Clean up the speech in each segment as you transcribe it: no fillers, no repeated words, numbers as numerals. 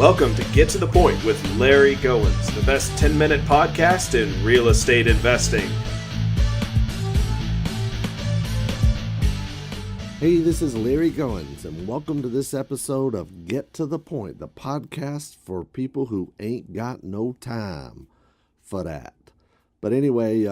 Welcome to Get to the Point with Larry Goins, the best 10-minute podcast in real estate investing. Hey, this is Larry Goins, and welcome to this episode of Get to the Point, the podcast for people who ain't got no time for that. But anyway,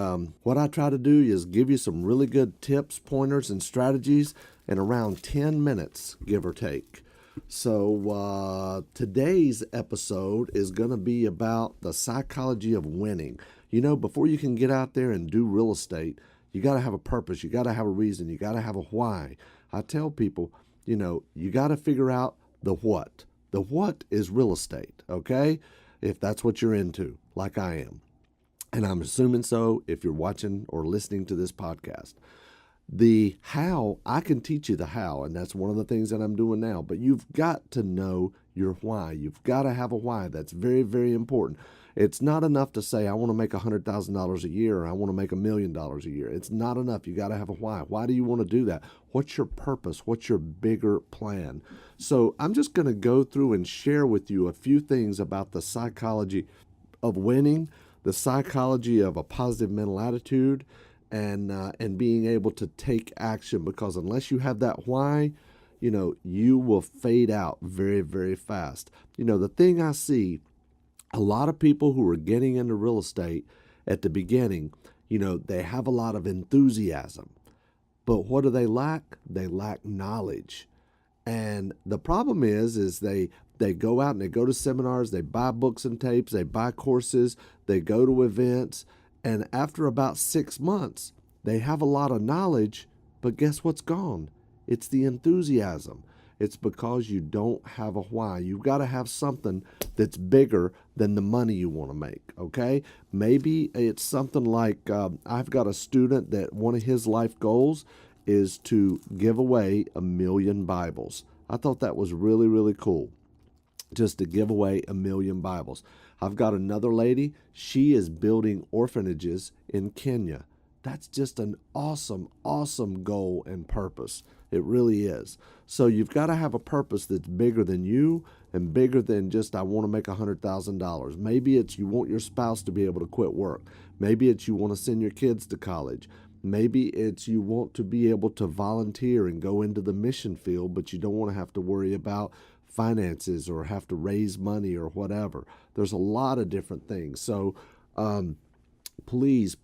what I try to do is give you some really good tips, pointers, and strategies in around 10 minutes, give or take. So today's episode is going to be about the psychology of winning. You know, before you can get out there and do real estate, you got to have a purpose. You got to have a reason. You got to have a why. I tell people, you know, you got to figure out the what. The what is real estate, okay? If that's what you're into, like I am. And I'm assuming so if you're watching or listening to this podcast. The how, I can teach you the how, and that's one of the things that I'm doing now. But you've got to know your why. You've got to have a why. That's very, very important. It's not enough to say, I want to make $100,000 a year, or I want to make $1 million a year. It's not enough. You got to have a why. Why do you want to do that? What's your purpose? What's your bigger plan? So I'm just going to go through and share with you a few things about the psychology of winning, the psychology of a positive mental attitude, and being able to take action, because unless you have that why, you know, you will fade out very, very fast. You know, the thing I see, a lot of people who are getting into real estate at the beginning, you know, they have a lot of enthusiasm, but what do they lack? They lack knowledge. And the problem is they go out and they go to seminars, they buy books and tapes, they buy courses, they go to events, and after about 6 months, they have a lot of knowledge, but guess what's gone? It's the enthusiasm. It's because you don't have a why. You've got to have something that's bigger than the money you want to make, okay? Maybe it's something like, I've got a student that one of his life goals is to give away 1 million Bibles. I thought that was really, really cool, just to give away 1 million Bibles. I've got another lady, she is building orphanages in Kenya. That's just an awesome, awesome goal and purpose. It really is. So you've got to have a purpose that's bigger than you and bigger than just, I want to make $100,000. Maybe it's you want your spouse to be able to quit work. Maybe it's you want to send your kids to college. Maybe it's you want to be able to volunteer and go into the mission field, but you don't want to have to worry about finances or have to raise money or whatever. There's a lot of different things. So please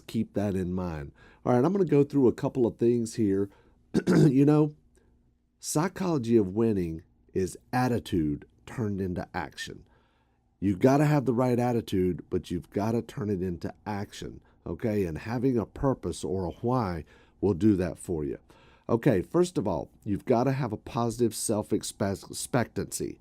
keep that in mind. All right, I'm going to go through a couple of things here. You know, psychology of winning is attitude turned into action. You've got to have the right attitude, but you've got to turn it into action, okay? And having a purpose or a why will do that for you. Okay, first of all, you've got to have a positive self-expectancy.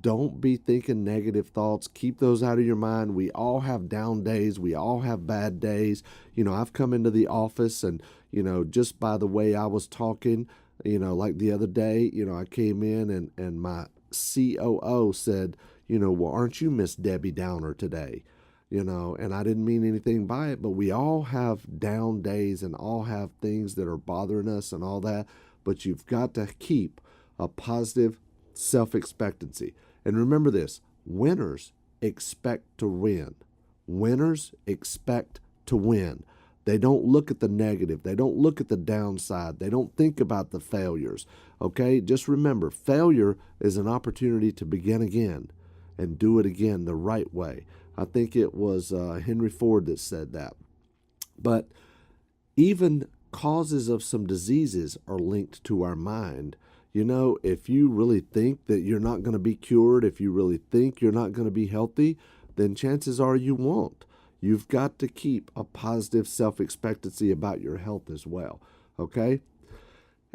Don't be thinking negative thoughts. Keep those out of your mind. We all have down days. We all have bad days. You know, I've come into the office and, you know, just by the way I was talking, you know, like the other day, you know, I came in and my COO said, you know, well, aren't you Miss Debbie Downer today? You know, and I didn't mean anything by it, but we all have down days and all have things that are bothering us and all that. But you've got to keep a positive self-expectancy. And remember this, winners expect to win. Winners expect to win. They don't look at the negative. They don't look at the downside. They don't think about the failures. Okay, just remember, failure is an opportunity to begin again and do it again the right way. I think it was Henry Ford that said that. But even causes of some diseases are linked to our mind. You know, if you really think that you're not going to be cured, if you really think you're not going to be healthy, then chances are you won't. You've got to keep a positive self-expectancy about your health as well, okay?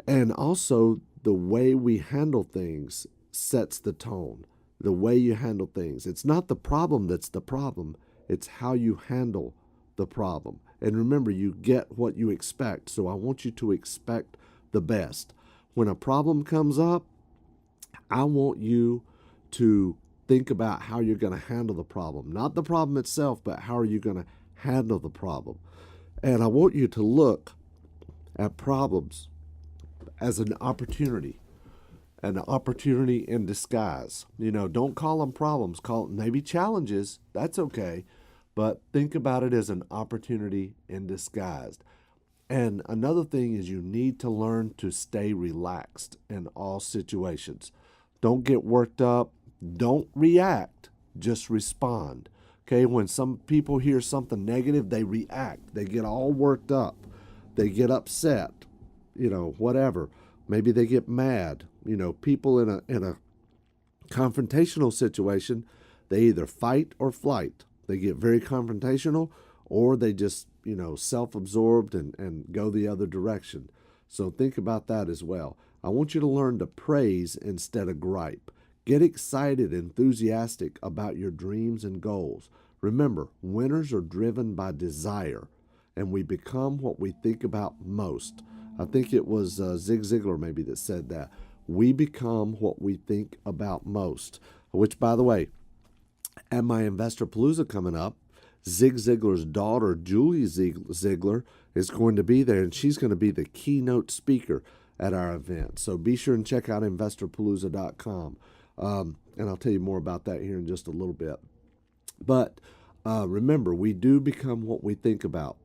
And also, the way we handle things sets the tone. The way you handle things. It's not the problem that's the problem. It's how you handle the problem. And remember, you get what you expect. So I want you to expect the best. When a problem comes up, I want you to think about how you're going to handle the problem. Not the problem itself, but how are you going to handle the problem. And I want you to look at problems as an opportunity. an opportunity in disguise. Don't call them problems, call them maybe challenges. That's okay. But think about it as an opportunity in disguise. And another thing is you need to learn to stay relaxed in all situations. Don't get worked up. Don't react. Just respond. Okay, when some people hear something negative, they react. They get all worked up. They get upset. Whatever. Maybe they get mad. People in a confrontational situation, they either fight or flight. They get very confrontational, or they just, self-absorbed and go the other direction. So think about that as well. I want you to learn to praise instead of gripe. Get excited, enthusiastic about your dreams and goals. Remember, winners are driven by desire, and we become what we think about most. I think it was Zig Ziglar maybe that said that. We become what we think about most, which, by the way, at my Investor Palooza coming up, Zig Ziglar's daughter, Julie Ziglar, is going to be there, and she's going to be the keynote speaker at our event. So be sure and check out investorpalooza.com. And I'll tell you more about that here in just a little bit. But remember, we do become what we think about.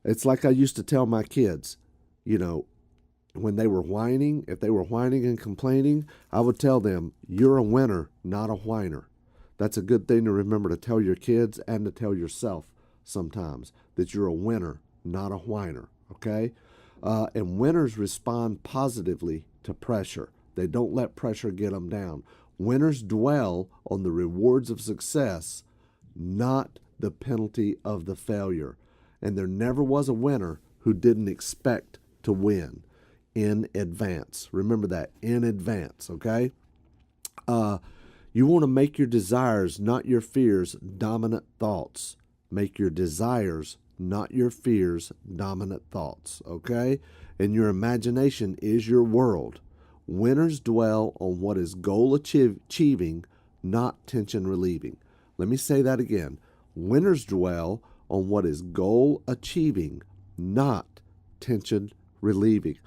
It's like I used to tell my kids, when they were whining, if they were whining and complaining, I would tell them, you're a winner, not a whiner. That's a good thing to remember to tell your kids and to tell yourself sometimes, that you're a winner, not a whiner, okay? And winners respond positively to pressure. They don't let pressure get them down. Winners dwell on the rewards of success, not the penalty of the failure. And there never was a winner who didn't expect to win in advance. Remember that, in advance, okay? You want to make your desires, not your fears, dominant thoughts. Make your desires, not your fears, dominant thoughts, okay? And your imagination is your world. Winners dwell on what is goal achieving, not tension relieving. Let me say that again. Winners dwell on what is goal achieving, not tension relieving.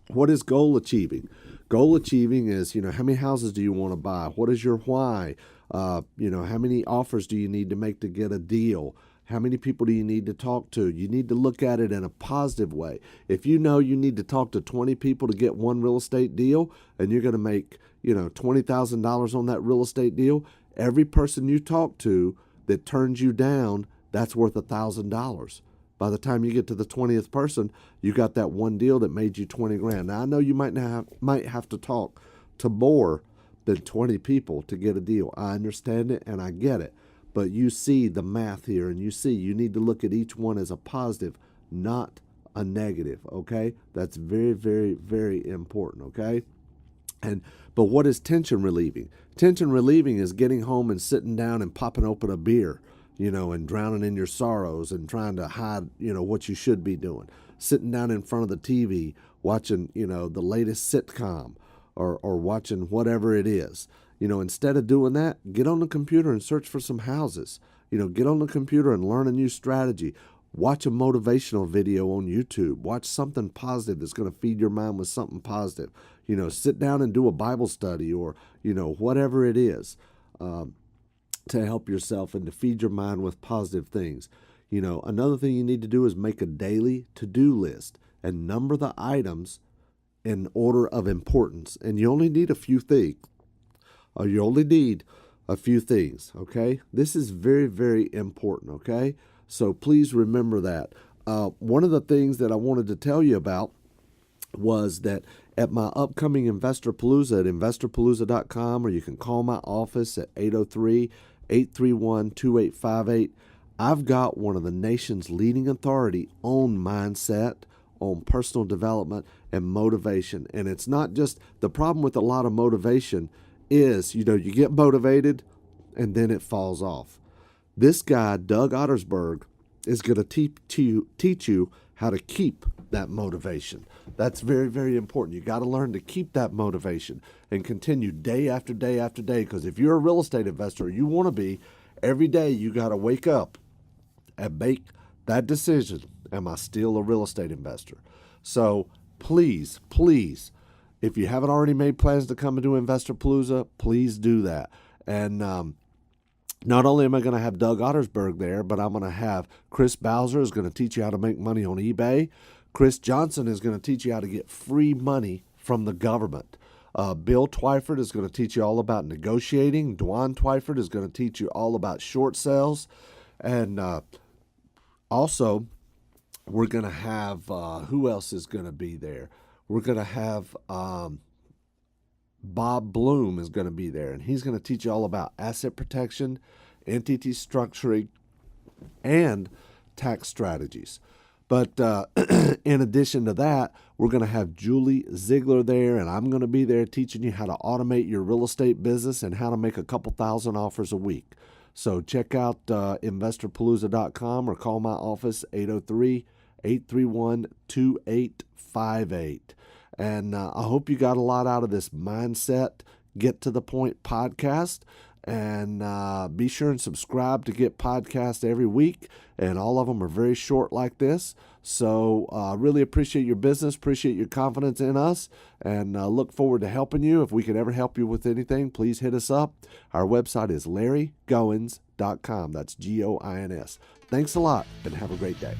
What is goal achieving? Goal achieving is, how many houses do you want to buy? What is your why? How many offers do you need to make to get a deal? How many people do you need to talk to? You need to look at it in a positive way. If you know you need to talk to 20 people to get one real estate deal, and you're going to make, $20,000 on that real estate deal, every person you talk to that turns you down, that's worth $1,000. By the time you get to the 20th person, you got that one deal that made you 20 grand. Now, I know you might have to talk to more than 20 people to get a deal. I understand it and I get it. But you see the math here, and you need to look at each one as a positive, not a negative, okay? That's very, very, very important, okay? But what is tension relieving? Tension relieving is getting home and sitting down and popping open a beer, and drowning in your sorrows and trying to hide, what you should be doing. Sitting down in front of the TV, watching, the latest sitcom or watching whatever it is. Instead of doing that, get on the computer and search for some houses. Get on the computer and learn a new strategy. Watch a motivational video on YouTube. Watch something positive that's going to feed your mind with something positive. Sit down and do a Bible study or, whatever it is. To help yourself and to feed your mind with positive things. Another thing you need to do is make a daily to-do list and number the items in order of importance. And you only need a few things. Okay? This is very, very important, okay? So please remember that. One of the things that I wanted to tell you about was that at my upcoming Investor Palooza at investorpalooza.com, or you can call my office at 803-831-2858. I've got one of the nation's leading authority on mindset, on personal development and motivation. And it's not just the problem with a lot of motivation is, you get motivated and then it falls off. This guy, Doug Ottersberg, is going to teach you how to keep that motivation. That's very, very important. You got to learn to keep that motivation and continue day after day after day. Because if you're a real estate investor, you want to be, every day you got to wake up and make that decision. Am I still a real estate investor? So please, please if you haven't already made plans to come into Investor Palooza, please do that. And not only am I going to have Doug Ottersberg there, but I'm going to have Chris Bowser is going to teach you how to make money on eBay. Chris Johnson is going to teach you how to get free money from the government. Bill Twyford is going to teach you all about negotiating. Dwan Twyford is going to teach you all about short sales. And also, we're going to have, who else is going to be there? We're going to have Bob Bloom is going to be there, and he's going to teach you all about asset protection, entity structuring, and tax strategies. But in addition to that, we're going to have Julie Ziegler there, and I'm going to be there teaching you how to automate your real estate business and how to make a couple thousand offers a week. So check out investorpalooza.com or call my office, 803-831-2858. And I hope you got a lot out of this Mindset Get to the Point podcast. And be sure and subscribe to get podcasts every week. And all of them are very short like this. So really appreciate your business, appreciate your confidence in us, and look forward to helping you. If we can ever help you with anything, please hit us up. Our website is LarryGoins.com. That's Goins. Thanks a lot, and have a great day.